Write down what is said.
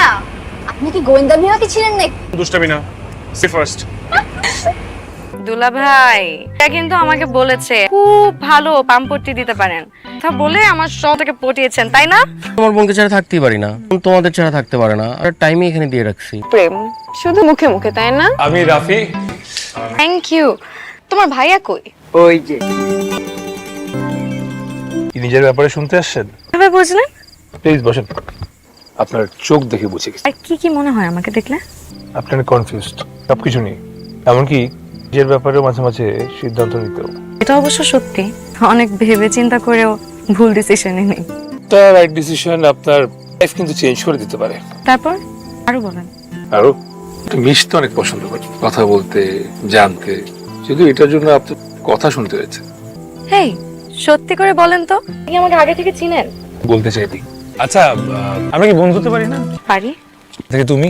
ভাইয়া আপনি কি গোয়েন্দা বিভাগে ছিলেন নাকি? দুষ্টামি না, সি ফার্স্ট। দুলা ভাই এটা কিন্তু আমাকে বলেছে খুব ভালো পাম্পটি দিতে পারেন, তা বলে আমার সব থেকে পটিয়েছেন, তাই না? তোমার বোনকে ছাড়া থাকতেই পারি না, তোমাদের ছাড়া থাকতে পারে না, আর টাইমই এখানে দিয়ে রাখছি। প্রেম শুধু মুখে মুখে, তাই না? আমি রাফি। Thank you. তোমার ভাইয়া কই? ওই যে নিজের ব্যাপারে শুনতে আসছেন? কিভাবে বুঝলেন? প্লিজ বসেন। আপনার চোখ দেখে বুঝে গেছি আর কি কি মনে হয় আমাকে দেখলে? আপনি কনফিউজড সবকিছু নিয়ে, এমনকি নিজের ব্যাপারেও মাঝে মাঝে সিদ্ধান্ত নিতেও। এটা অবশ্য সত্যি, অনেক ভেবে চিন্তা করেও ভুল ডিসিশনই নেই। তার রাইট ডিসিশন আপনার লাইফ কিন্তু চেঞ্জ করে দিতে পারে। তারপর আরো বলেন। আরো মিশতে অনেক পছন্দ করি, কথা বলতে, জানতে, শুধু এটার জন্য আপনার কথা শুনতে হয়েছে। হেই, সত্যি করে বলেন তো, আপনি আমাকে আগে থেকে চিনেন? বলতে চাইনি। আচ্ছা আমরা কি বন্ধু হতে পারি না? পারি। থেকে তুমি